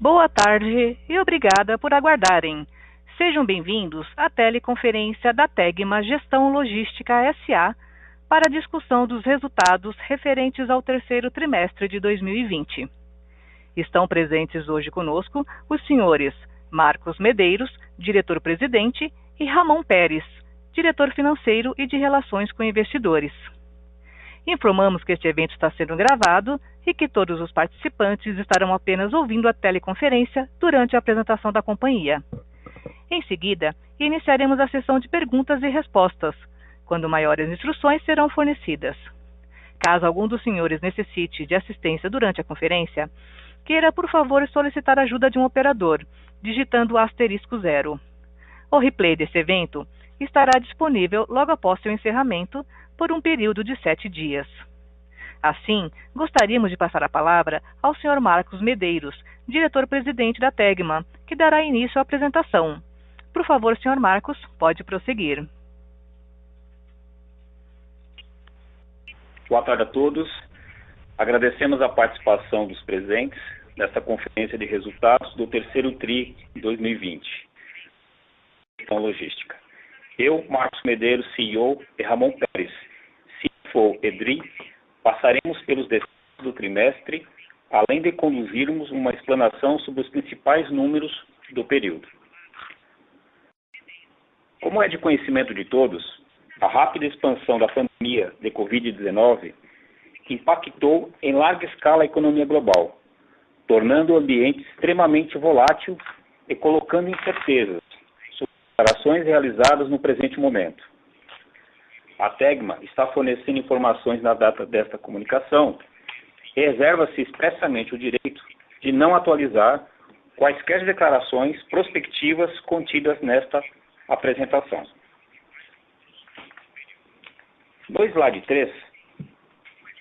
Boa tarde e obrigada por aguardarem. Sejam bem-vindos à teleconferência da Tegma Gestão Logística S.A. para a discussão dos resultados referentes ao terceiro trimestre de 2020. Estão presentes hoje conosco os senhores Marcos Medeiros, diretor-presidente, e Ramon Pérez, diretor financeiro e de Relações com Investidores. Informamos que este evento está sendo gravado e que todos os participantes estarão apenas ouvindo a teleconferência durante a apresentação da companhia. Em seguida, iniciaremos a sessão de perguntas e respostas, quando maiores instruções serão fornecidas. Caso algum dos senhores necessite de assistência durante a conferência, queira, por favor, solicitar a ajuda de um operador, digitando *0. O replay desse evento estará disponível logo após seu encerramento por um período de 7 dias. Assim, gostaríamos de passar a palavra ao Sr. Marcos Medeiros, diretor-presidente da Tegma, que dará início à apresentação. Por favor, Sr. Marcos, pode prosseguir. Boa tarde a todos. Agradecemos a participação dos presentes nesta conferência de resultados do terceiro TRI 2020. Gestão Logística. Eu, Marcos Medeiros, CEO, e Ramon Pérez, CFO EDRI, passaremos pelos detalhes do trimestre, além de conduzirmos uma explanação sobre os principais números do período. Como é de conhecimento de todos, a rápida expansão da pandemia de Covid-19 impactou em larga escala a economia global, tornando o ambiente extremamente volátil e colocando incertezas sobre as operações realizadas no presente momento. A Tegma está fornecendo informações na data desta comunicação e reserva-se expressamente o direito de não atualizar quaisquer declarações prospectivas contidas nesta apresentação. No slide 3,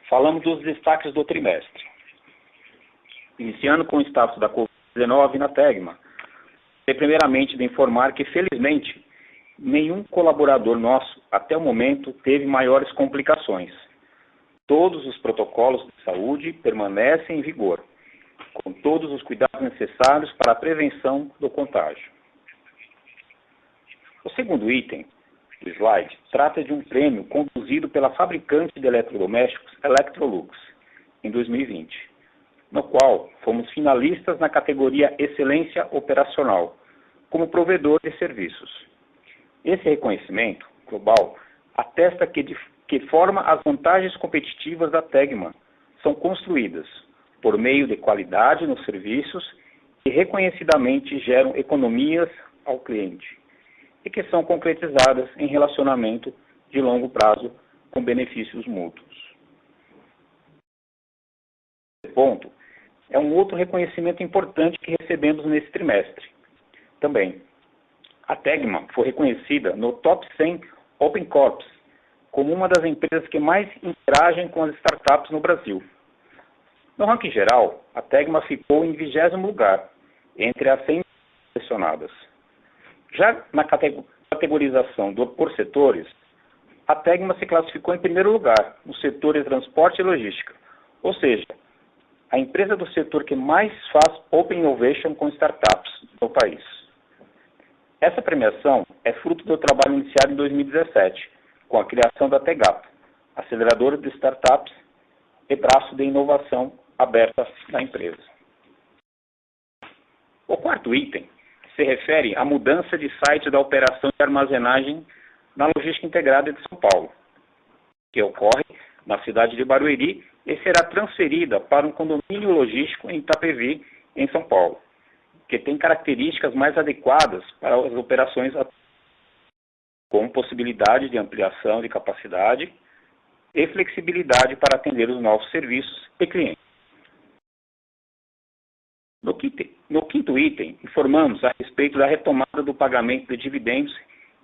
falamos dos destaques do trimestre. Iniciando com o status da Covid-19 na Tegma, gostaria primeiramente de informar que, felizmente, nenhum colaborador nosso, até o momento, teve maiores complicações. Todos os protocolos de saúde permanecem em vigor, com todos os cuidados necessários para a prevenção do contágio. O segundo item do slide trata de um prêmio conduzido pela fabricante de eletrodomésticos Electrolux, em 2020, no qual fomos finalistas na categoria Excelência Operacional, como provedor de serviços. Esse reconhecimento global atesta que, de que forma as vantagens competitivas da Tegma são construídas por meio de qualidade nos serviços e reconhecidamente geram economias ao cliente e que são concretizadas em relacionamento de longo prazo com benefícios mútuos. Esse ponto é um outro reconhecimento importante que recebemos nesse trimestre. Também, a Tegma foi reconhecida no Top 100 Open Corps como uma das empresas que mais interagem com as startups no Brasil. No ranking geral, a Tegma ficou em 20º lugar, entre as 100 selecionadas. Já na categorização por setores, a Tegma se classificou em primeiro lugar, no setor de transporte e logística, ou seja, a empresa do setor que mais faz Open Innovation com startups no país. Essa premiação é fruto do trabalho iniciado em 2017, com a criação da Tegap, aceleradora de startups e braço de inovação aberta da empresa. O quarto item se refere à mudança de site da operação de armazenagem na Logística Integrada de São Paulo, que ocorre na cidade de Barueri e será transferida para um condomínio logístico em Itapevi, em São Paulo, que tem características mais adequadas para as operações, com possibilidade de ampliação de capacidade e flexibilidade para atender os novos serviços e clientes. No quinto item, informamos a respeito da retomada do pagamento de dividendos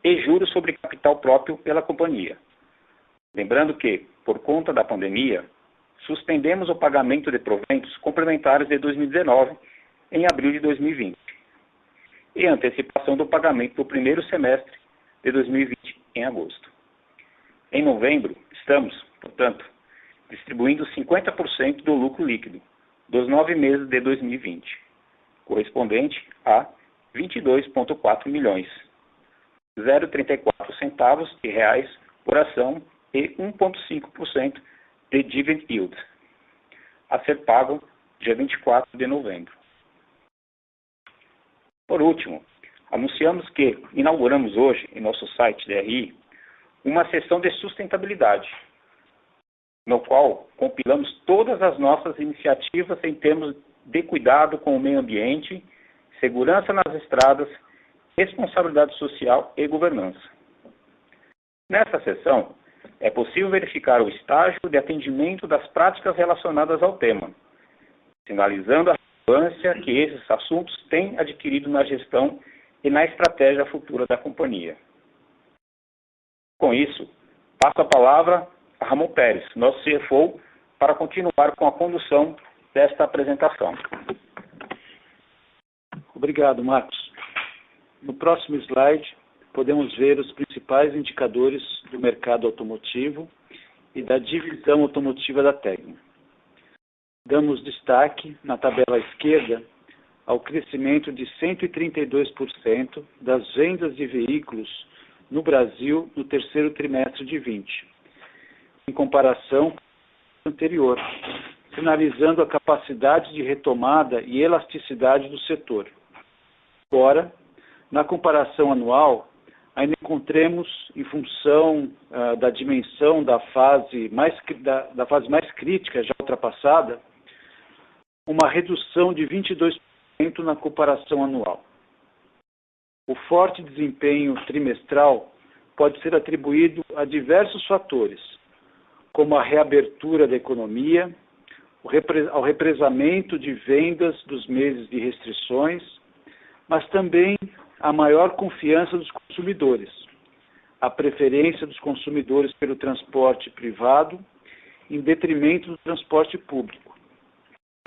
e juros sobre capital próprio pela companhia. Lembrando que, por conta da pandemia, suspendemos o pagamento de proventos complementares de 2019 em abril de 2020 e antecipação do pagamento do primeiro semestre de 2020 em agosto. Em novembro, estamos, portanto, distribuindo 50% do lucro líquido dos 9 meses de 2020, correspondente a 22,4 milhões, 0,34 centavos de reais por ação e 1,5% de dividend yield, a ser pago dia 24 de novembro. Por último, anunciamos que inauguramos hoje em nosso site DRI uma seção de sustentabilidade, no qual compilamos todas as nossas iniciativas em termos de cuidado com o meio ambiente, segurança nas estradas, responsabilidade social e governança. Nessa seção, é possível verificar o estágio de atendimento das práticas relacionadas ao tema, sinalizando a relevância que esses assuntos têm adquirido na gestão e na estratégia futura da companhia. Com isso, passo a palavra a Ramon Pérez, nosso CFO, para continuar com a condução desta apresentação. Obrigado, Marcos. No próximo slide, podemos ver os principais indicadores do mercado automotivo e da divisão automotiva da Tegma. Damos destaque, na tabela à esquerda, ao crescimento de 132% das vendas de veículos no Brasil no terceiro trimestre de 2020, em comparação com o anterior, sinalizando a capacidade de retomada e elasticidade do setor. Agora, na comparação anual, ainda encontremos, em função da dimensão da fase mais crítica já ultrapassada, uma redução de 22% na comparação anual. O forte desempenho trimestral pode ser atribuído a diversos fatores, como a reabertura da economia, ao represamento de vendas dos meses de restrições, mas também a maior confiança dos consumidores, a preferência dos consumidores pelo transporte privado em detrimento do transporte público,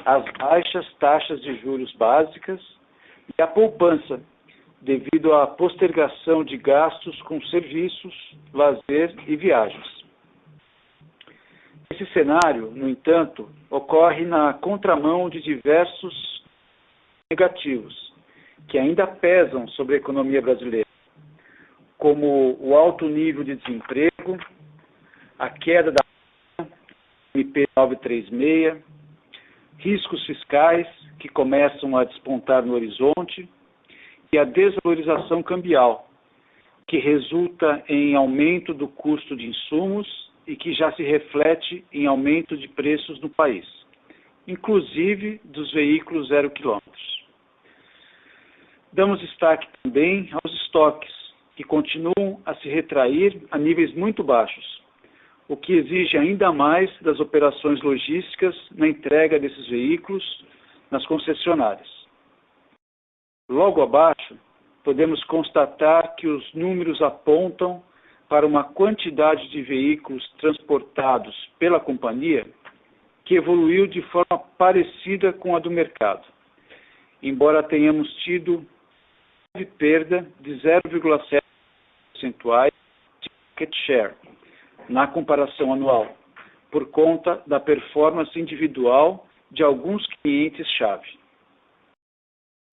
as baixas taxas de juros básicas e a poupança, devido à postergação de gastos com serviços, lazer e viagens. Esse cenário, no entanto, ocorre na contramão de diversos negativos, que ainda pesam sobre a economia brasileira, como o alto nível de desemprego, a queda da MP 936, riscos fiscais que começam a despontar no horizonte e a desvalorização cambial, que resulta em aumento do custo de insumos e que já se reflete em aumento de preços no país, inclusive dos veículos 0 km. Damos destaque também aos estoques, que continuam a se retrair a níveis muito baixos, o que exige ainda mais das operações logísticas na entrega desses veículos nas concessionárias. Logo abaixo, podemos constatar que os números apontam para uma quantidade de veículos transportados pela companhia que evoluiu de forma parecida com a do mercado, embora tenhamos tido perda de 0,7 percentuais de market share na comparação anual, por conta da performance individual de alguns clientes-chave.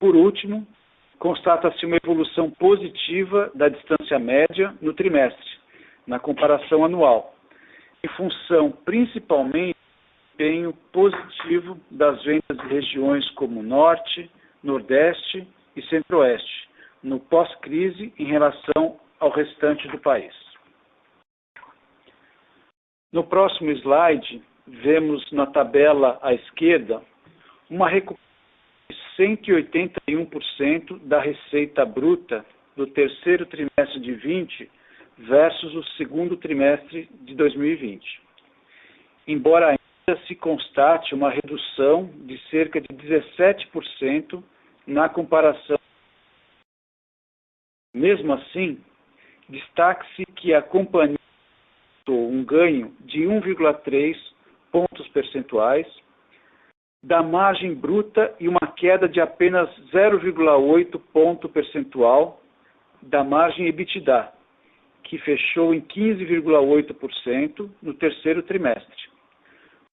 Por último, constata-se uma evolução positiva da distância média no trimestre, na comparação anual, em função principalmente do desempenho positivo das vendas de regiões como Norte, Nordeste e Centro-Oeste, no pós-crise em relação ao restante do país. No próximo slide, vemos na tabela à esquerda uma recuperação de 181% da receita bruta do terceiro trimestre de 2020 versus o segundo trimestre de 2020. Embora ainda se constate uma redução de cerca de 17% na comparação. Mesmo assim, destaque-se que a companhia teve um ganho de 1,3 pontos percentuais da margem bruta e uma queda de apenas 0,8 ponto percentual da margem EBITDA, que fechou em 15,8% no terceiro trimestre,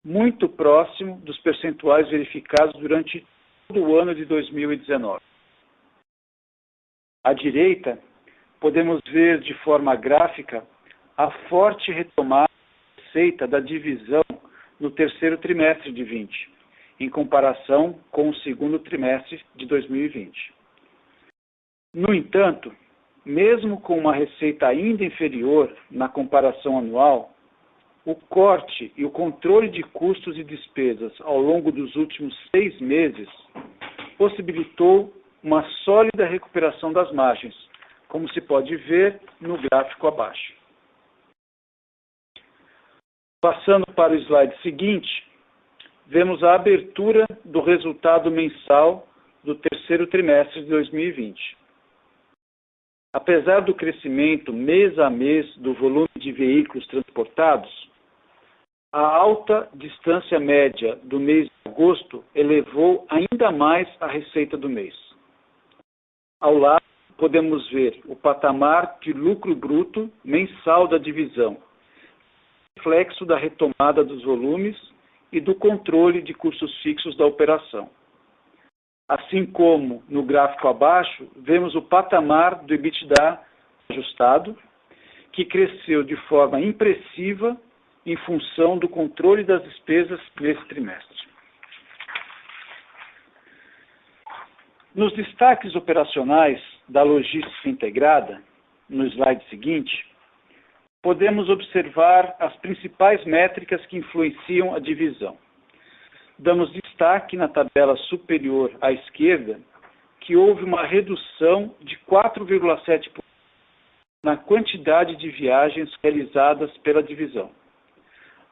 muito próximo dos percentuais verificados durante todo o ano de 2019. À direita, podemos ver de forma gráfica a forte retomada da receita da divisão no terceiro trimestre de 20, em comparação com o segundo trimestre de 2020. No entanto, mesmo com uma receita ainda inferior na comparação anual, o corte e o controle de custos e despesas ao longo dos últimos 6 meses possibilitou uma sólida recuperação das margens, como se pode ver no gráfico abaixo. Passando para o slide seguinte, vemos a abertura do resultado mensal do terceiro trimestre de 2020. Apesar do crescimento mês a mês do volume de veículos transportados, a alta distância média do mês de agosto elevou ainda mais a receita do mês. Ao lado, podemos ver o patamar de lucro bruto mensal da divisão, reflexo da retomada dos volumes e do controle de custos fixos da operação. Assim como no gráfico abaixo, vemos o patamar do EBITDA ajustado, que cresceu de forma impressiva em função do controle das despesas nesse trimestre. Nos destaques operacionais da logística integrada, no slide seguinte, podemos observar as principais métricas que influenciam a divisão. Damos destaque na tabela superior à esquerda que houve uma redução de 4,7% na quantidade de viagens realizadas pela divisão,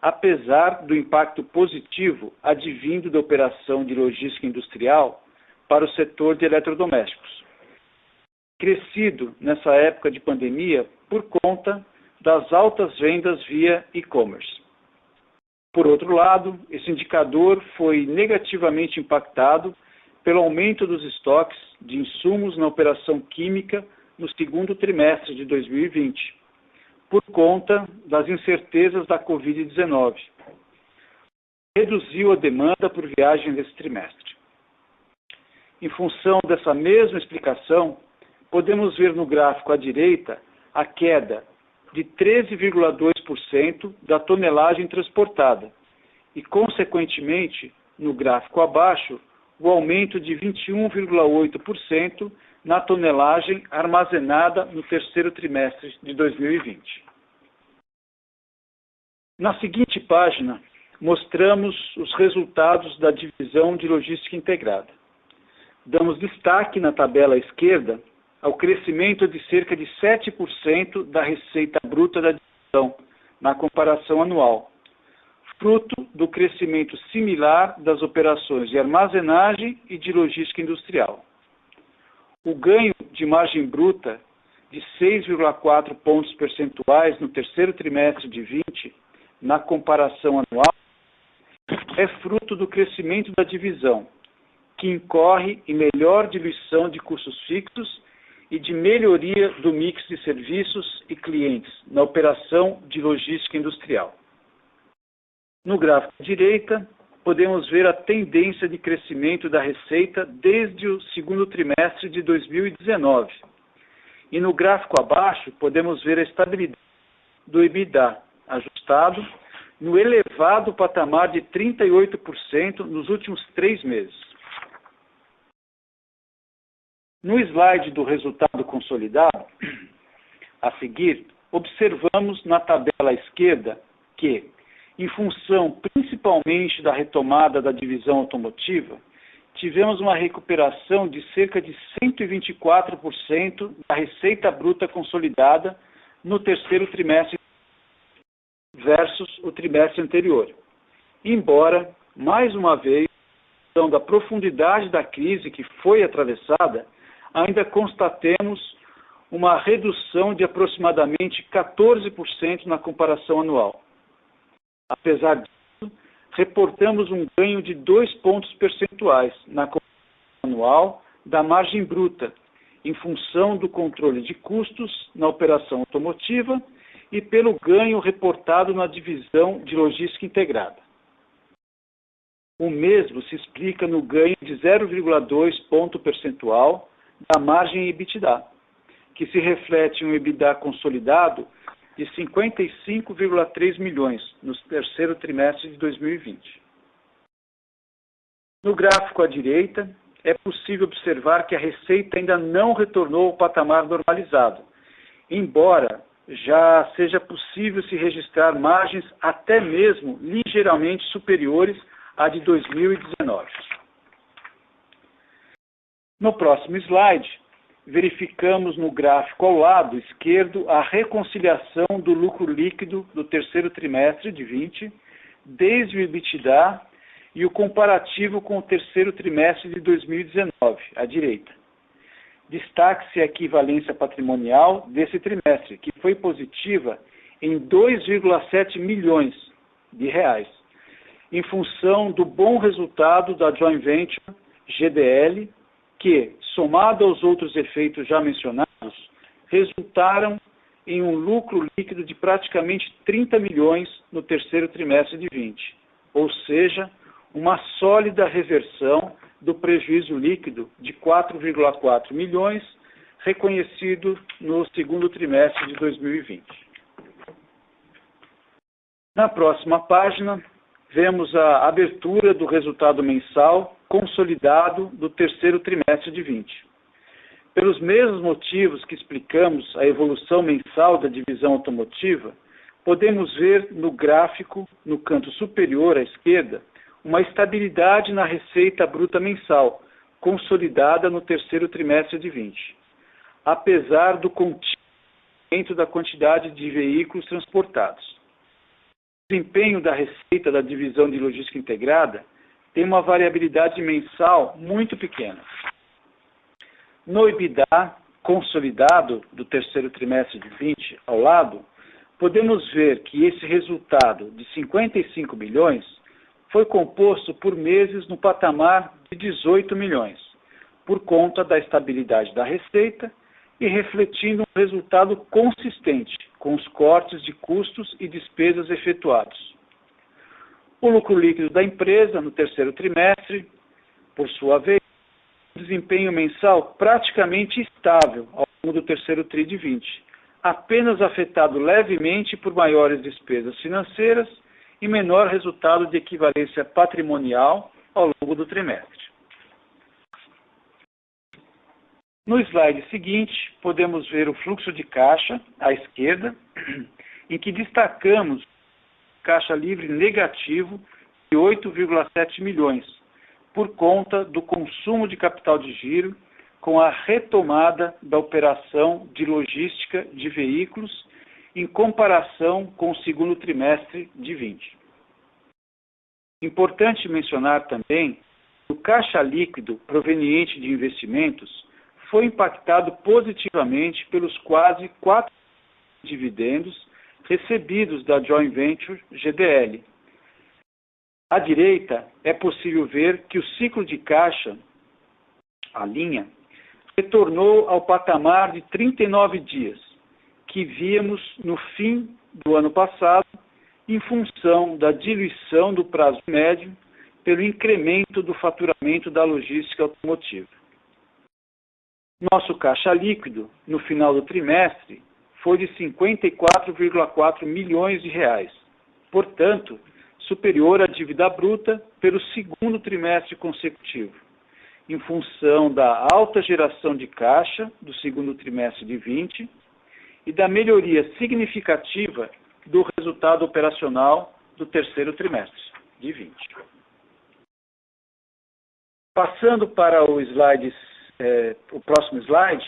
apesar do impacto positivo advindo da operação de logística industrial para o setor de eletrodomésticos, crescido nessa época de pandemia por conta das altas vendas via e-commerce. Por outro lado, esse indicador foi negativamente impactado pelo aumento dos estoques de insumos na operação química no segundo trimestre de 2020, por conta das incertezas da Covid-19. Reduziu a demanda por viagens nesse trimestre. Em função dessa mesma explicação, podemos ver no gráfico à direita a queda de 13,2% da tonelagem transportada e, consequentemente, no gráfico abaixo, o aumento de 21,8% na tonelagem armazenada no terceiro trimestre de 2020. Na seguinte página, mostramos os resultados da divisão de logística integrada. Damos destaque na tabela à esquerda ao crescimento de cerca de 7% da receita bruta da divisão, na comparação anual, fruto do crescimento similar das operações de armazenagem e de logística industrial. O ganho de margem bruta de 6,4 pontos percentuais no terceiro trimestre de 20, na comparação anual, é fruto do crescimento da divisão, que incorre em melhor diluição de custos fixos e de melhoria do mix de serviços e clientes na operação de logística industrial. No gráfico à direita, podemos ver a tendência de crescimento da receita desde o segundo trimestre de 2019. E no gráfico abaixo, podemos ver a estabilidade do EBITDA ajustado no elevado patamar de 38% nos últimos 3 meses. No slide do resultado consolidado, a seguir, observamos na tabela à esquerda que, em função principalmente da retomada da divisão automotiva, tivemos uma recuperação de cerca de 124% da receita bruta consolidada no terceiro trimestre versus o trimestre anterior. Embora, mais uma vez, em função da profundidade da crise que foi atravessada, ainda constatemos uma redução de aproximadamente 14% na comparação anual. Apesar disso, reportamos um ganho de 2 pontos percentuais na comparação anual da margem bruta, em função do controle de custos na operação automotiva e pelo ganho reportado na divisão de logística integrada. O mesmo se explica no ganho de 0,2 ponto percentual da margem EBITDA, que se reflete em um EBITDA consolidado de 55,3 milhões no terceiro trimestre de 2020. No gráfico à direita, é possível observar que a receita ainda não retornou ao patamar normalizado, embora já seja possível se registrar margens até mesmo ligeiramente superiores à de 2019. No próximo slide, verificamos no gráfico ao lado esquerdo a reconciliação do lucro líquido do terceiro trimestre de 20, desde o EBITDA e o comparativo com o terceiro trimestre de 2019, à direita. Destaque-se a equivalência patrimonial desse trimestre, que foi positiva em 2,7 milhões de reais, em função do bom resultado da joint venture GDL, que, somado aos outros efeitos já mencionados, resultaram em um lucro líquido de praticamente 30 milhões no terceiro trimestre de 20, ou seja, uma sólida reversão do prejuízo líquido de 4,4 milhões, reconhecido no segundo trimestre de 2020. Na próxima página, vemos a abertura do resultado mensal consolidado do terceiro trimestre de 20. Pelos mesmos motivos que explicamos a evolução mensal da divisão automotiva, podemos ver no gráfico, no canto superior à esquerda, uma estabilidade na receita bruta mensal, consolidada no terceiro trimestre de 20, apesar do contínuo da quantidade de veículos transportados. O desempenho da receita da divisão de logística integrada tem uma variabilidade mensal muito pequena. No EBITDA consolidado do terceiro trimestre de 20, ao lado, podemos ver que esse resultado de 55 milhões foi composto por meses no patamar de 18 milhões, por conta da estabilidade da receita e refletindo um resultado consistente com os cortes de custos e despesas efetuados. O lucro líquido da empresa no terceiro trimestre, por sua vez, desempenho mensal praticamente estável ao longo do terceiro tri de 20, apenas afetado levemente por maiores despesas financeiras e menor resultado de equivalência patrimonial ao longo do trimestre. No slide seguinte, podemos ver o fluxo de caixa, à esquerda, em que destacamos caixa livre negativo de 8,7 milhões, por conta do consumo de capital de giro com a retomada da operação de logística de veículos em comparação com o segundo trimestre de 20. Importante mencionar também que o caixa líquido proveniente de investimentos foi impactado positivamente pelos quase 4 dividendos recebidos da joint venture GDL. À direita, é possível ver que o ciclo de caixa, a linha, retornou ao patamar de 39 dias, que víamos no fim do ano passado, em função da diluição do prazo médio pelo incremento do faturamento da logística automotiva. Nosso caixa líquido, no final do trimestre, foi de 54,4 milhões de reais, portanto, superior à dívida bruta pelo segundo trimestre consecutivo, em função da alta geração de caixa do segundo trimestre de 20 e da melhoria significativa do resultado operacional do terceiro trimestre de 20. Passando para o próximo slide,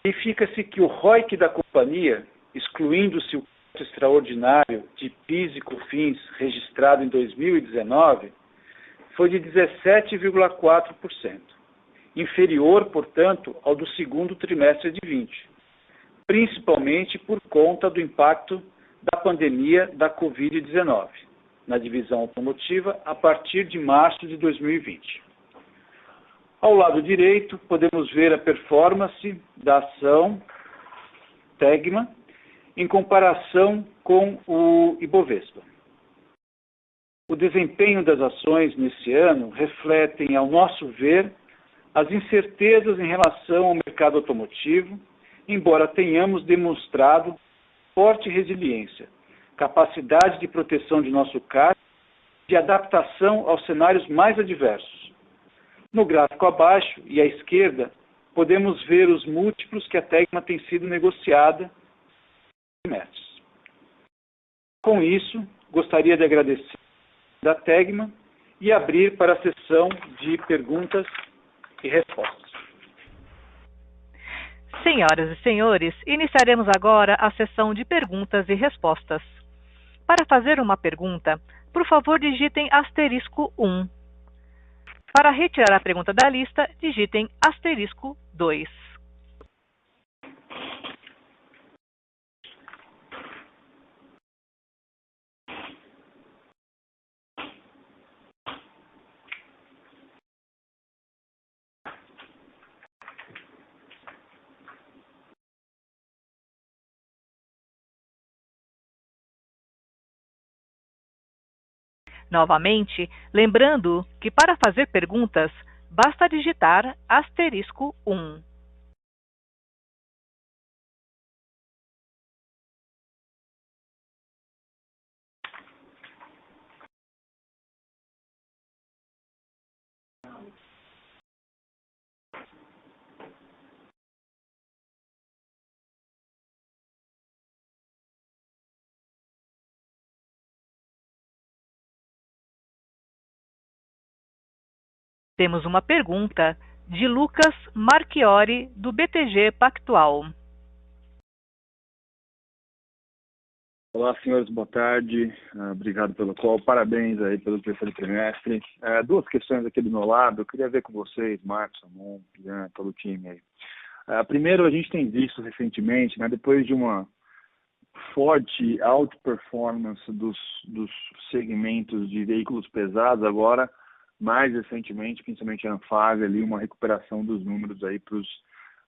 verifica-se que o ROIC da companhia, excluindo-se o custo extraordinário de PIS e COFINS registrado em 2019, foi de 17,4%, inferior, portanto, ao do segundo trimestre de 20, principalmente por conta do impacto da pandemia da Covid-19 na divisão automotiva a partir de março de 2020. Ao lado direito, podemos ver a performance da ação Tegma em comparação com o Ibovespa. O desempenho das ações nesse ano refletem, ao nosso ver, as incertezas em relação ao mercado automotivo, embora tenhamos demonstrado forte resiliência, capacidade de proteção de nosso caixa e de adaptação aos cenários mais adversos. No gráfico abaixo e à esquerda, podemos ver os múltiplos que a Tegma tem sido negociada nos trimestres. Com isso, gostaria de agradecer da Tegma e abrir para a sessão de perguntas e respostas. Senhoras e senhores, iniciaremos agora a sessão de perguntas e respostas. Para fazer uma pergunta, por favor, digitem *1. Para retirar a pergunta da lista, digitem *2. Novamente, lembrando que para fazer perguntas, basta digitar *1. Temos uma pergunta de Lucas Marchiori, do BTG Pactual. Olá, senhores, boa tarde. Obrigado pelo call. Parabéns aí pelo terceiro trimestre. Duas questões aqui do meu lado. Eu queria ver com vocês, Marcos, Ramon, Pian, todo o time aí. Primeiro, a gente tem visto recentemente, né, depois de uma forte outperformance dos segmentos de veículos pesados, agora, mais recentemente, principalmente a Anfavea, ali, uma recuperação dos números aí para os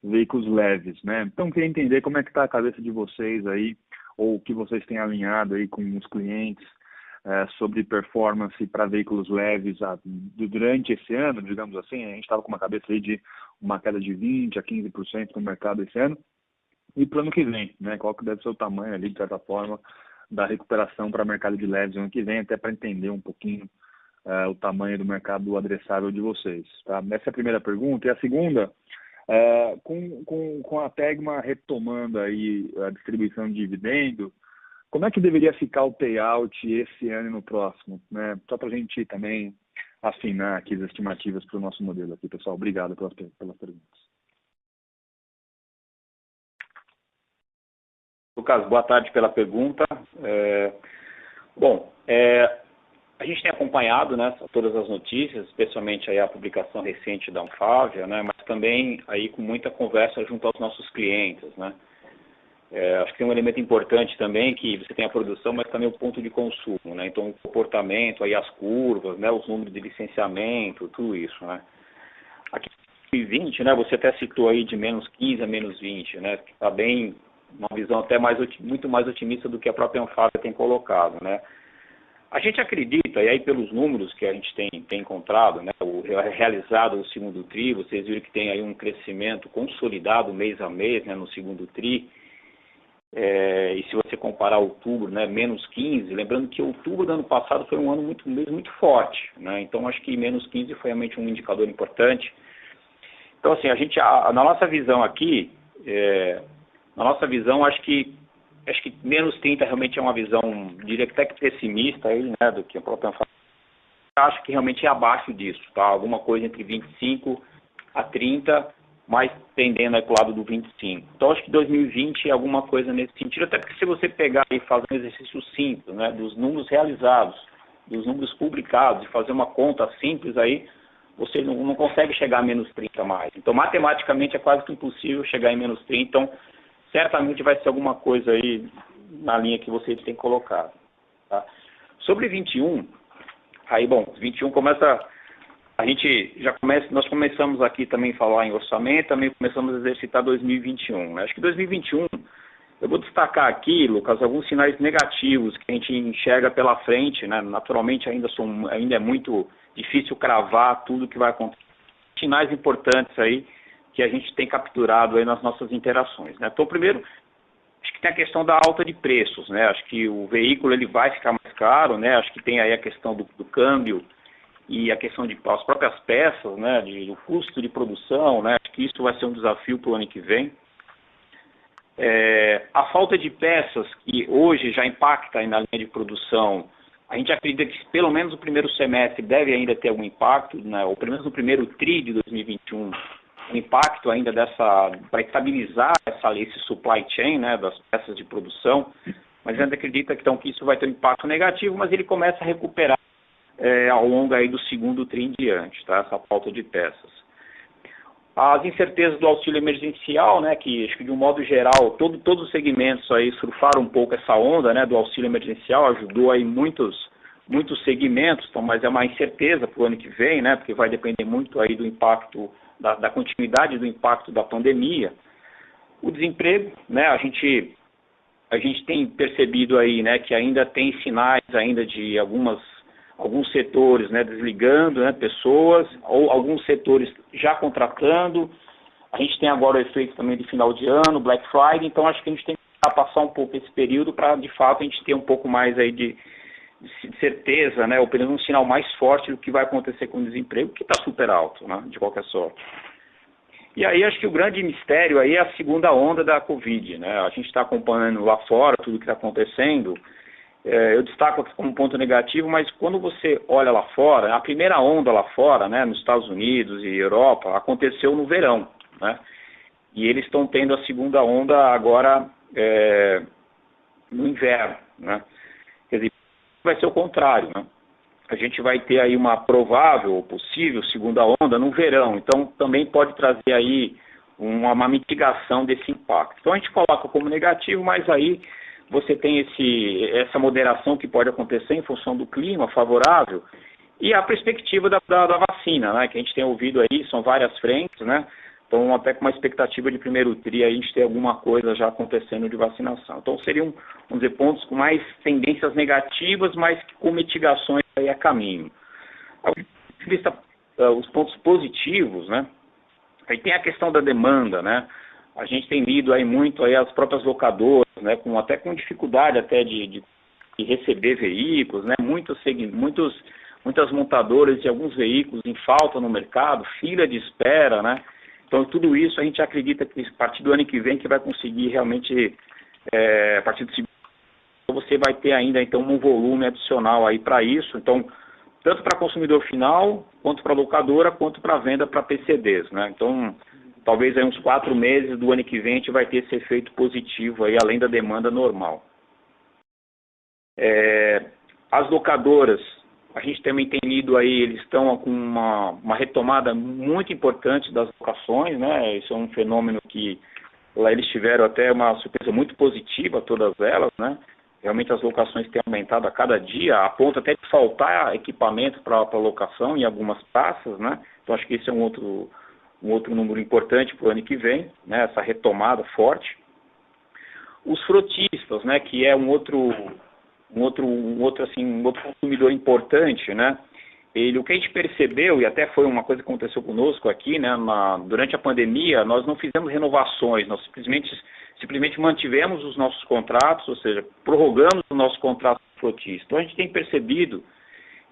veículos leves, né? Então, queria entender como é que está a cabeça de vocês aí, ou o que vocês têm alinhado aí com os clientes sobre performance para veículos leves durante esse ano, digamos assim. A gente estava com uma cabeça aí de uma queda de 20% a 15% no mercado esse ano. E para o ano que vem, né? Qual que deve ser o tamanho ali, de certa forma, da recuperação para o mercado de leves no ano que vem, até para entender um pouquinho o tamanho do mercado adressável de vocês. Tá? Essa é a primeira pergunta. E a segunda, com a Tegma retomando aí a distribuição de dividendo, como é que deveria ficar o payout esse ano e no próximo? Né? Só para a gente também afinar aqui as estimativas para o nosso modelo aqui, pessoal. Obrigado pelas perguntas. Lucas, boa tarde pela pergunta. A gente tem acompanhado, né, todas as notícias, especialmente aí a publicação recente da Anfavea, né, mas também aí com muita conversa junto aos nossos clientes, né. Acho que tem um elemento importante também, que você tem a produção, mas também o ponto de consumo, né. Então, o comportamento, aí as curvas, né, os números de licenciamento, tudo isso, né. Aqui em 2020, né, você até citou aí de -15 a -20, né, que está bem, uma visão até muito mais otimista do que a própria Anfavea tem colocado, né. A gente acredita, e aí pelos números que a gente tem encontrado, né, realizado no segundo TRI, vocês viram que tem aí um crescimento consolidado mês a mês, né, no segundo TRI, e se você comparar outubro, né, -15, lembrando que outubro do ano passado foi um mês muito forte, né, então acho que -15 foi realmente um indicador importante. Então, assim, na nossa visão aqui, acho que -30 realmente é uma visão, diria que até que pessimista aí, né, do que a própria Anfavea. Acho que realmente é abaixo disso, tá? Alguma coisa entre 25 a 30, mas tendendo aí para o lado do 25. Então, acho que 2020 é alguma coisa nesse sentido, até porque se você pegar e fazer um exercício simples, né, dos números realizados, dos números publicados, e fazer uma conta simples aí, você não consegue chegar a -30 mais. Então, matematicamente é quase que impossível chegar em -30, então certamente vai ser alguma coisa aí na linha que vocês têm colocado. Tá? Sobre 21, aí, 21 nós começamos aqui também a falar em orçamento, também começamos a exercitar 2021. Né? Acho que 2021 Eu vou destacar aqui, Lucas, alguns sinais negativos que a gente enxerga pela frente, né? Naturalmente ainda é muito difícil cravar tudo que vai acontecer. Sinais importantes aí que a gente tem capturado aí nas nossas interações, né? Então, primeiro, acho que tem a questão da alta de preços, né? Acho que o veículo ele vai ficar mais caro, né? Acho que tem aí a questão do câmbio e a questão as próprias peças, né? Do custo de produção, né? Acho que isso vai ser um desafio para o ano que vem. A falta de peças, que hoje já impacta aí na linha de produção, a gente acredita que pelo menos o primeiro semestre deve ainda ter algum impacto, né, ou pelo menos no primeiro TRI de 2021, um impacto ainda para estabilizar esse supply chain, né, das peças de produção, mas a gente acredita que isso vai ter um impacto negativo, mas ele começa a recuperar ao longo aí do segundo TRI em diante, tá, essa falta de peças. As incertezas do auxílio emergencial, né, que acho que de um modo geral, todos os segmentos aí surfaram um pouco essa onda, né, do auxílio emergencial, ajudou aí muitos segmentos, então, mas é uma incerteza para o ano que vem, né, porque vai depender muito aí do impacto, da continuidade do impacto da pandemia. O desemprego, né, a gente tem percebido aí, né, que ainda tem sinais ainda de alguns setores, né, desligando, né, pessoas, ou alguns setores já contratando. A gente tem agora o efeito também de final de ano, Black Friday, então acho que a gente tem que passar um pouco esse período para, de fato, a gente ter um pouco mais aí de certeza, né, ou pelo menos um sinal mais forte do que vai acontecer com o desemprego, que está super alto, né, de qualquer sorte. E aí acho que o grande mistério aí é a segunda onda da Covid, né, a gente está acompanhando lá fora tudo que está acontecendo. Eu destaco aqui como ponto negativo, mas quando você olha lá fora, a primeira onda lá fora, né, nos Estados Unidos e Europa, aconteceu no verão, né, e eles estão tendo a segunda onda agora no inverno, né, quer dizer, vai ser o contrário, né, a gente vai ter aí uma provável ou possível segunda onda no verão, então também pode trazer aí uma mitigação desse impacto. Então a gente coloca como negativo, mas aí você tem essa moderação que pode acontecer em função do clima favorável e a perspectiva da vacina, né, que a gente tem ouvido aí, são várias frentes, né, então até com uma expectativa de primeiro TRI a gente ter alguma coisa já acontecendo de vacinação. Então seriam, vamos dizer, pontos com mais tendências negativas, mas com mitigações aí a caminho. Os pontos positivos, né, aí tem a questão da demanda, né, a gente tem lido aí muito aí as próprias locadoras, né, até com dificuldade até de receber veículos, né, muitas montadoras de alguns veículos em falta no mercado, fila de espera, né, então tudo isso a gente acredita que a partir do ano que vem que vai conseguir realmente, a partir do segundo, você vai ter ainda então um volume adicional aí para isso, então tanto para consumidor final, quanto para locadora, quanto para venda para PCDs, né, então talvez aí uns 4 meses do ano que vem a gente vai ter esse efeito positivo aí, além da demanda normal. As locadoras, a gente também tem lido aí, eles estão com uma retomada muito importante das locações, né? Isso é um fenômeno que lá eles tiveram até uma surpresa muito positiva, todas elas, né? Realmente as locações têm aumentado a cada dia, a ponto até de faltar equipamento para locação em algumas praças, né? Então acho que esse é um outro número importante para o ano que vem, né, essa retomada forte. Os frotistas, né, que é um outro consumidor importante, né, o que a gente percebeu, e até foi uma coisa que aconteceu conosco aqui, né, durante a pandemia, nós não fizemos renovações, nós simplesmente mantivemos os nossos contratos, ou seja, prorrogamos o nosso contrato de frotista. Então a gente tem percebido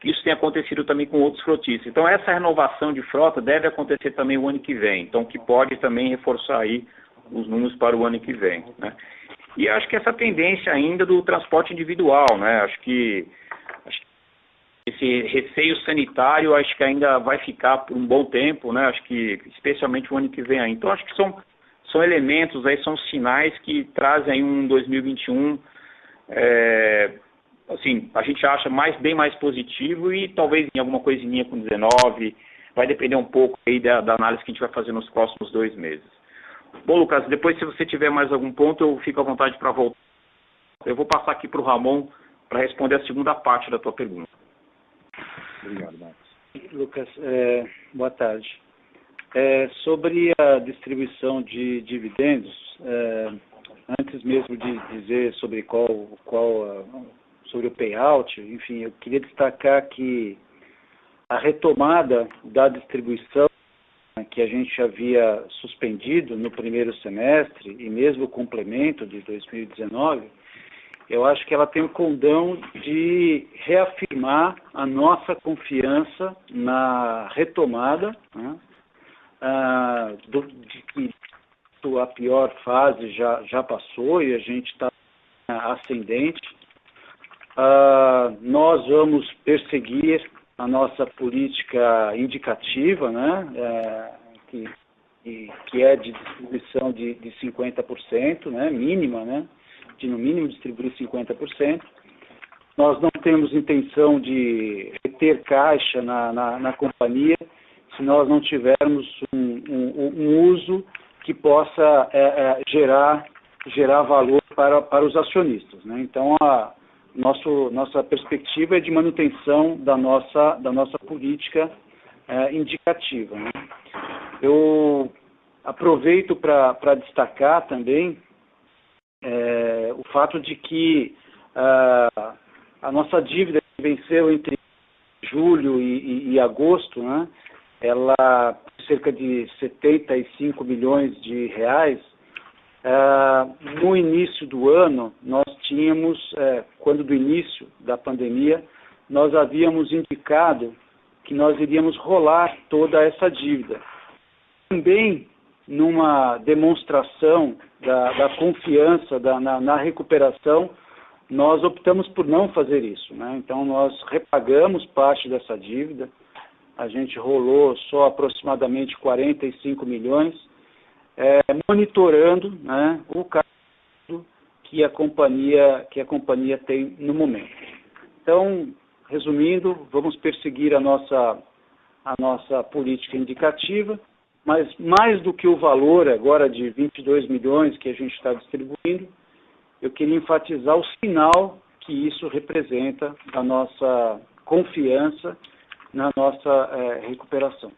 que isso tem acontecido também com outros frotistas. Então essa renovação de frota deve acontecer também o ano que vem, então que pode também reforçar aí os números para o ano que vem, né? E acho que essa tendência ainda do transporte individual, né? Acho que esse receio sanitário acho que ainda vai ficar por um bom tempo, né? Acho que especialmente o ano que vem aí. Então acho que são elementos aí, são sinais que trazem um 2021 assim, a gente acha bem mais positivo e talvez em alguma coisinha com 19, vai depender um pouco aí da análise que a gente vai fazer nos próximos 2 meses. Bom, Lucas, depois se você tiver mais algum ponto, eu fico à vontade para voltar. Eu vou passar aqui para o Ramon para responder a segunda parte da tua pergunta. Obrigado, Marcos. Lucas, boa tarde. Sobre a distribuição de dividendos, antes mesmo de dizer sobre sobre o payout, enfim, eu queria destacar que a retomada da distribuição, né, que a gente havia suspendido no primeiro semestre e mesmo o complemento de 2019, eu acho que ela tem o condão de reafirmar a nossa confiança na retomada, né, de que a pior fase já passou e a gente está ascendente. Nós vamos perseguir a nossa política indicativa, né, que é de distribuição de 50%, né, mínima, né, de no mínimo distribuir 50%. Nós não temos intenção de reter caixa na companhia se nós não tivermos um uso que possa gerar valor para os acionistas, né? Então, nossa perspectiva é de manutenção da nossa política indicativa, né? Eu aproveito para destacar também o fato de que a nossa dívida que venceu entre julho e agosto, né, ela cerca de 75 milhões de reais. No início do ano, nós tínhamos, quando do início da pandemia, nós havíamos indicado que nós iríamos rolar toda essa dívida. Também numa demonstração da confiança na recuperação, nós optamos por não fazer isso, né? Então, nós repagamos parte dessa dívida, a gente rolou só aproximadamente 45 milhões, monitorando, né, o caso que a companhia tem no momento. Então, resumindo, vamos perseguir a nossa política indicativa, mas mais do que o valor agora de 22 milhões que a gente está distribuindo, eu queria enfatizar o sinal que isso representa da nossa confiança na nossa recuperação.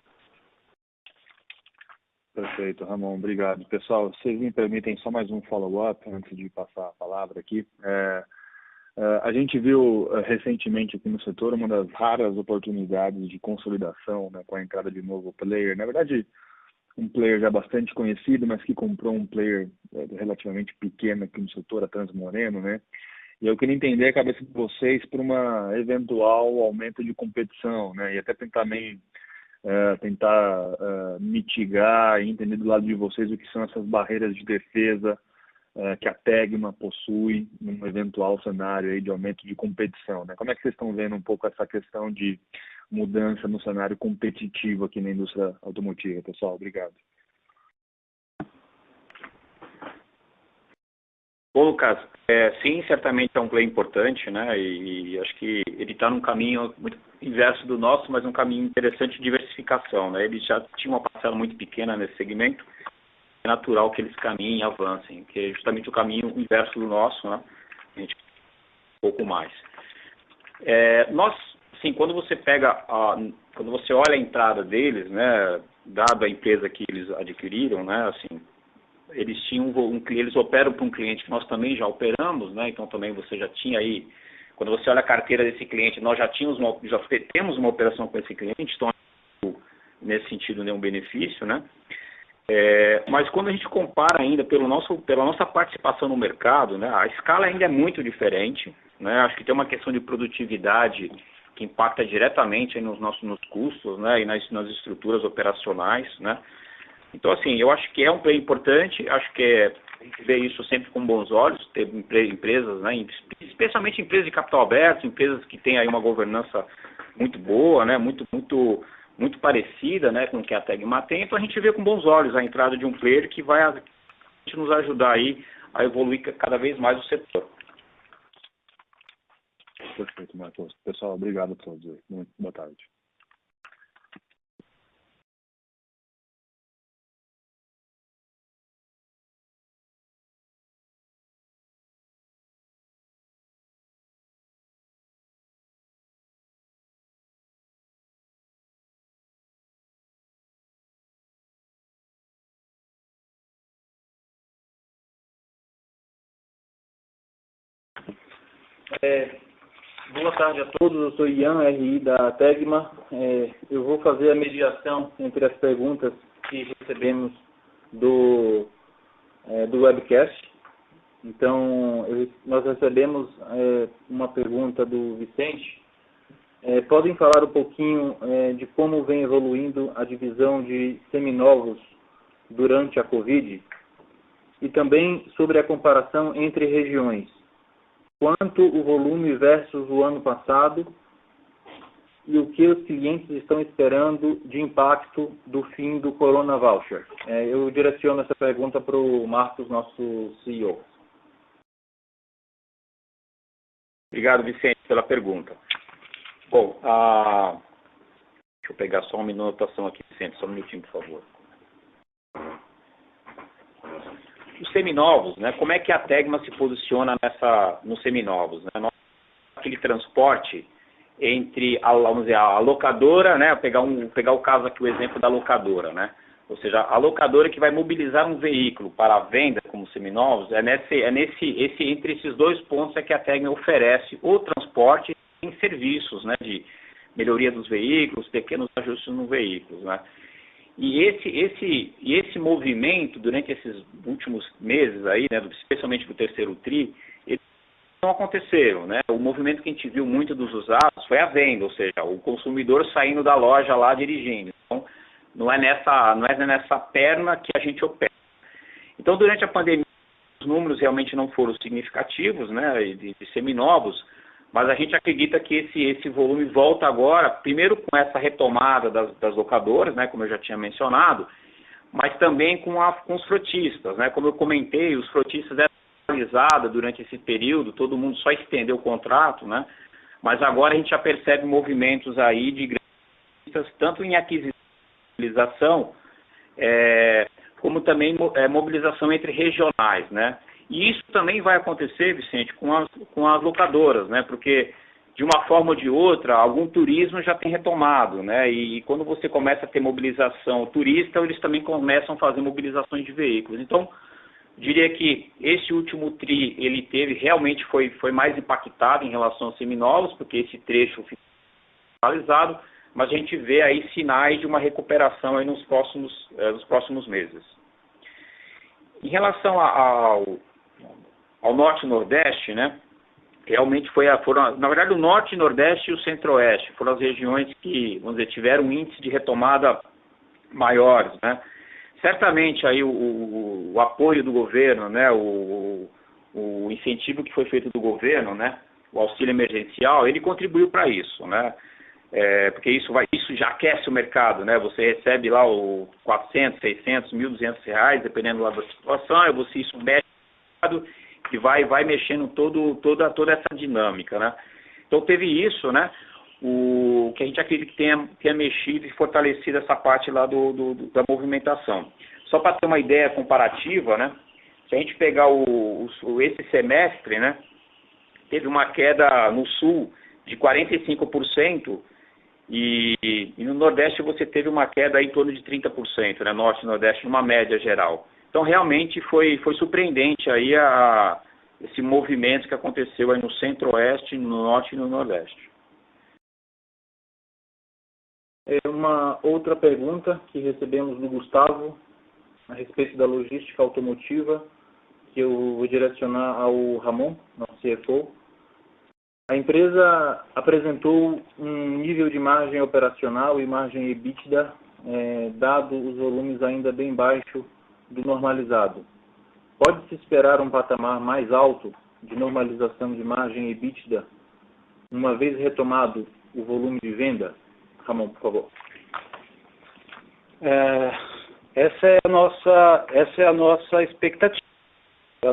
Perfeito, Ramon, obrigado. Pessoal, vocês me permitem só mais um follow-up antes de passar a palavra aqui. A gente viu recentemente aqui no setor uma das raras oportunidades de consolidação, né, com a entrada de novo player. Na verdade, um player já bastante conhecido, mas que comprou um player relativamente pequeno aqui no setor, a Transmoreno, né? E eu queria entender a cabeça de vocês para uma eventual aumento de competição, né? E até tentar mitigar e entender do lado de vocês o que são essas barreiras de defesa que a Tegma possui num eventual cenário aí de aumento de competição, né? Como é que vocês estão vendo um pouco essa questão de mudança no cenário competitivo aqui na indústria automotiva, pessoal? Obrigado. Bom, Lucas, sim, certamente é um play importante, né? E acho que ele está num caminho muito inverso do nosso, mas um caminho interessante de diversificação, né? Ele já tinha uma parcela muito pequena nesse segmento, é natural que eles caminhem e avancem, que é justamente o caminho inverso do nosso, né? A gente um pouco mais. Nós, sim, quando você olha a entrada deles, né? Dado a empresa que eles adquiriram, né? Assim, eles tinham eles operam para um cliente que nós também já operamos, né? Então também você já tinha aí, quando você olha a carteira desse cliente, nós já temos uma operação com esse cliente, então nesse sentido nenhum benefício, né? Mas quando a gente compara ainda pela nossa participação no mercado, né? A escala ainda é muito diferente, né? Acho que tem uma questão de produtividade que impacta diretamente aí nos custos, né? E nas estruturas operacionais, né? Então, assim, eu acho que é um play importante, acho que a gente vê isso sempre com bons olhos, ter empresas, né, especialmente empresas de capital aberto, empresas que têm aí uma governança muito boa, né, muito parecida, né, com o que a Tegma tem. Então, a gente vê com bons olhos a entrada de um player que vai nos ajudar aí a evoluir cada vez mais o setor. Perfeito, Marcos. Pessoal, obrigado a todos. Muito boa tarde. Boa tarde a todos, eu sou Ian, RI da Tegma. Eu vou fazer a mediação entre as perguntas que recebemos do webcast. Então, nós recebemos uma pergunta do Vicente. Podem falar um pouquinho de como vem evoluindo a divisão de seminovos durante a Covid? E também sobre a comparação entre regiões. Quanto o volume versus o ano passado e o que os clientes estão esperando de impacto do fim do Corona Voucher? Eu direciono essa pergunta para o Marcos, nosso CEO. Obrigado, Vicente, pela pergunta. Bom, deixa eu pegar só uma anotação aqui, Vicente, só um minutinho, por favor. Os seminovos, né? Como é que a Tegma se posiciona nos seminovos? Né? Nós aquele transporte entre vamos dizer, a locadora, né? Pegar o caso aqui, o exemplo da locadora, né? Ou seja, a locadora que vai mobilizar um veículo para a venda como seminovos, entre esses dois pontos é que a Tegma oferece o transporte em serviços, né? De melhoria dos veículos, pequenos ajustes no veículo, né? E esse movimento, durante esses últimos meses aí, né, especialmente do terceiro TRI, eles não aconteceram, né? O movimento que a gente viu muito dos usados foi a venda, ou seja, o consumidor saindo da loja lá dirigindo. Então, não é nessa perna que a gente opera. Então, durante a pandemia, os números realmente não foram significativos, né, de seminovos, mas a gente acredita que esse volume volta agora, primeiro com essa retomada das locadoras, né, como eu já tinha mencionado, mas também com os frotistas, né, como eu comentei, os frotistas eram paralisados durante esse período, todo mundo só estendeu o contrato, né, mas agora a gente já percebe movimentos aí de grandes, tanto em aquisição, como também mobilização entre regionais, né. E isso também vai acontecer, Vicente, com as locadoras, né? Porque, de uma forma ou de outra, algum turismo já tem retomado, né? E quando você começa a ter mobilização turista, eles também começam a fazer mobilizações de veículos. Então, diria que esse último TRI, ele realmente foi mais impactado em relação aos seminovos, porque esse trecho ficou paralisado, mas a gente vê aí sinais de uma recuperação aí nos próximos meses. Em relação ao Norte e Nordeste, né, realmente na verdade, o Norte, Nordeste e o Centro-Oeste foram as regiões que, vamos dizer, tiveram um índice de retomada maiores, né. Certamente aí o apoio do governo, né, o incentivo que foi feito do governo, né, o auxílio emergencial, ele contribuiu para isso, né, porque isso já aquece o mercado, né, você recebe lá o 400, 600, 1.200 reais, dependendo lá da situação, aí isso mexe que vai mexendo toda essa dinâmica, né? Então teve isso, né? O que a gente acredita que tenha mexido e fortalecido essa parte lá da movimentação. Só para ter uma ideia comparativa, né? Se a gente pegar esse semestre, né? Teve uma queda no Sul de 45% e no Nordeste você teve uma queda aí em torno de 30%, né? Norte e Nordeste, numa média geral. Então, realmente foi surpreendente aí esse movimento que aconteceu aí no Centro-Oeste, no Norte e no Nordeste. Uma outra pergunta que recebemos do Gustavo, a respeito da logística automotiva, que eu vou direcionar ao Ramon, nosso CFO. A empresa apresentou um nível de margem operacional e margem EBITDA, dado os volumes ainda bem baixos do normalizado. Pode-se esperar um patamar mais alto de normalização de margem EBITDA, uma vez retomado o volume de venda? Ramon, por favor. Essa é a nossa expectativa.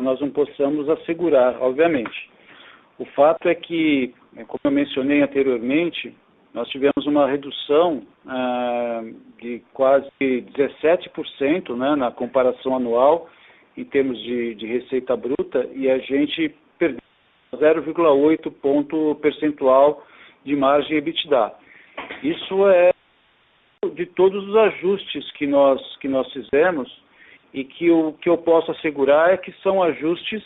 Nós não possamos assegurar, obviamente. O fato é que, como eu mencionei anteriormente, nós tivemos uma redução de quase 17%, né, na comparação anual, em termos de receita bruta, e a gente perdeu 0,8 ponto percentual de margem EBITDA. Isso é de todos os ajustes que nós fizemos, e que o que eu posso assegurar é que são ajustes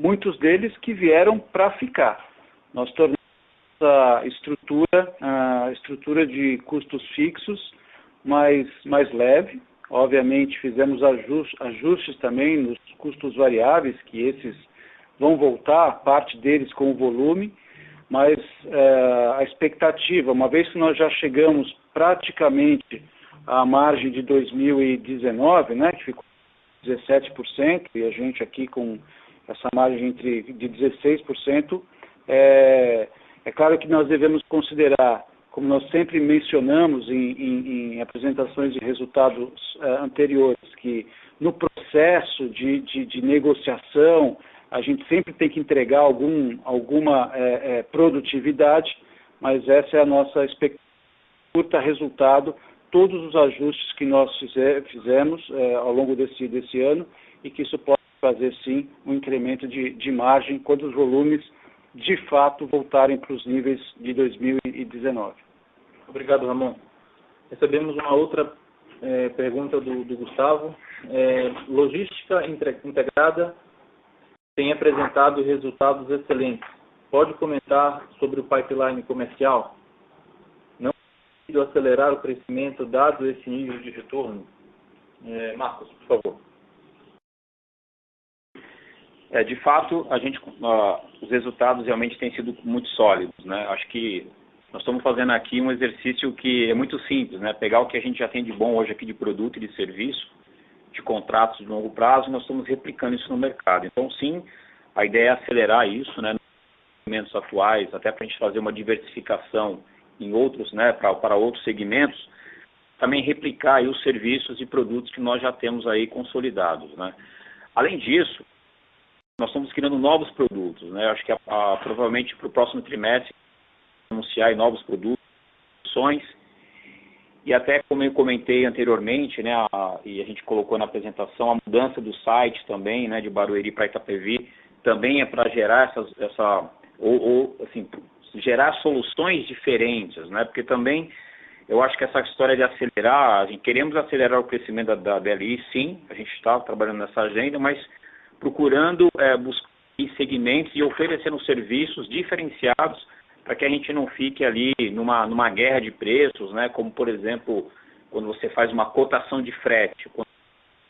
muitos deles que vieram para ficar. Nós tornamos a estrutura de custos fixos mais leve. Obviamente, fizemos ajustes também nos custos variáveis, que esses vão voltar, parte deles com o volume, mas a expectativa, uma vez que nós já chegamos praticamente à margem de 2019, né, que ficou 17%, e a gente aqui com essa margem de 16%, é claro que nós devemos considerar, como nós sempre mencionamos em apresentações de resultados anteriores, que no processo de negociação a gente sempre tem que entregar alguma produtividade, mas essa é a nossa expectativa. Curta resultado, todos os ajustes que nós fizemos ao longo desse ano, e que isso pode fazer sim um incremento de margem quando os volumes de fato voltarem para os níveis de 2019. Obrigado, Ramon. Recebemos uma outra pergunta do Gustavo. Logística integrada tem apresentado resultados excelentes. Pode comentar sobre o pipeline comercial? Não é possível acelerar o crescimento dado esse nível de retorno? Marcos, por favor. De fato, os resultados realmente têm sido muito sólidos, né? Acho que nós estamos fazendo aqui um exercício que é muito simples, né? Pegar o que a gente já tem de bom hoje aqui de produto e de serviço, de contratos de longo prazo, nós estamos replicando isso no mercado. Então, sim, a ideia é acelerar isso, né? Nos segmentos atuais, até para a gente fazer uma diversificação em outros, né? Para outros segmentos, também replicar aí os serviços e produtos que nós já temos aí consolidados, né? Além disso, nós estamos criando novos produtos, né? Acho que provavelmente para o próximo trimestre anunciar novos produtos, opções, e até como eu comentei anteriormente, né? E a gente colocou na apresentação, a mudança do site também, né? De Barueri para Itapevi, também é para gerar gerar soluções diferentes, né? Porque também eu acho que essa história de acelerar, queremos acelerar o crescimento da BLI, sim, a gente está trabalhando nessa agenda, mas procurando buscar segmentos e oferecendo serviços diferenciados para que a gente não fique ali numa guerra de preços, né? Como, por exemplo, quando você faz uma cotação de frete,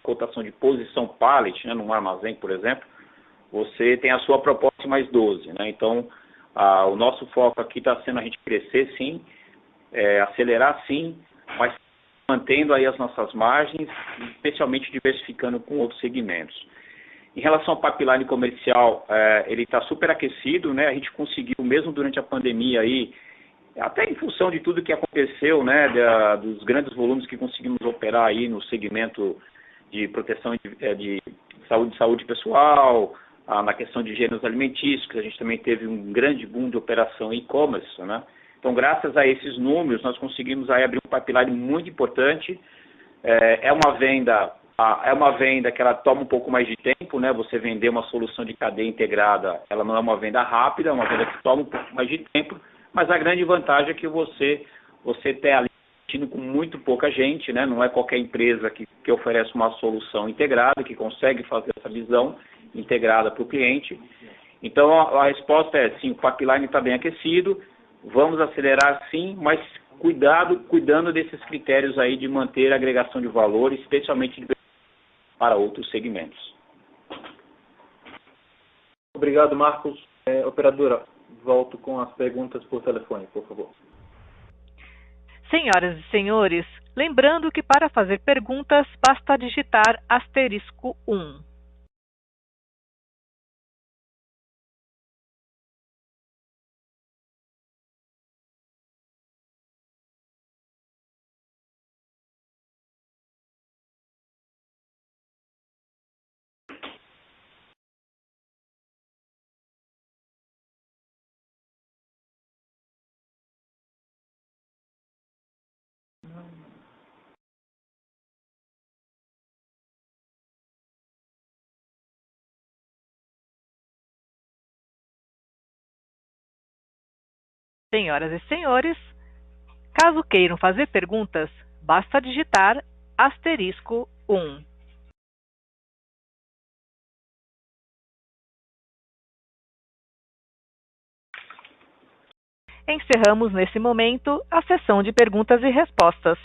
cotação de posição pallet, né, num armazém, por exemplo, você tem a sua proposta mais 12. Né? Então, o nosso foco aqui está sendo a gente crescer, sim, acelerar, sim, mas mantendo aí as nossas margens, especialmente diversificando com outros segmentos. Em relação ao pipeline comercial, ele está super aquecido, né? A gente conseguiu, mesmo durante a pandemia, aí, até em função de tudo que aconteceu, né? Dos grandes volumes que conseguimos operar aí no segmento de proteção de saúde pessoal, na questão de gêneros alimentícios, que a gente também teve um grande boom de operação e-commerce, né? Então, graças a esses números, nós conseguimos aí abrir um pipeline muito importante. É uma venda que ela toma um pouco mais de tempo, né? Você vender uma solução de cadeia integrada, ela não é uma venda rápida, é uma venda que toma um pouco mais de tempo, mas a grande vantagem é que você tem ali com muito pouca gente, né? Não é qualquer empresa que oferece uma solução integrada, que consegue fazer essa visão integrada para o cliente. Então, a resposta é sim, o pipeline está bem aquecido, vamos acelerar sim, mas cuidando desses critérios aí de manter a agregação de valor, especialmente para outros segmentos. Obrigado, Marcos. Operadora, volto com as perguntas por telefone, por favor. Senhoras e senhores, lembrando que para fazer perguntas basta digitar *1. Senhoras e senhores, caso queiram fazer perguntas, basta digitar *1. Encerramos nesse momento a sessão de perguntas e respostas.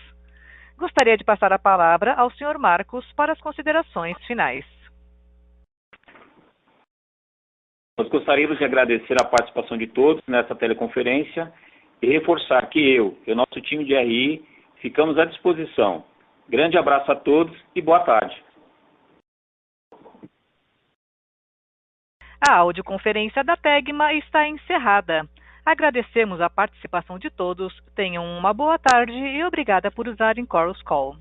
Gostaria de passar a palavra ao Sr. Marcos para as considerações finais. Nós gostaríamos de agradecer a participação de todos nessa teleconferência e reforçar que eu e o nosso time de RI ficamos à disposição. Grande abraço a todos e boa tarde. A audioconferência da Tegma está encerrada. Agradecemos a participação de todos, tenham uma boa tarde e obrigada por usarem Chorus Call.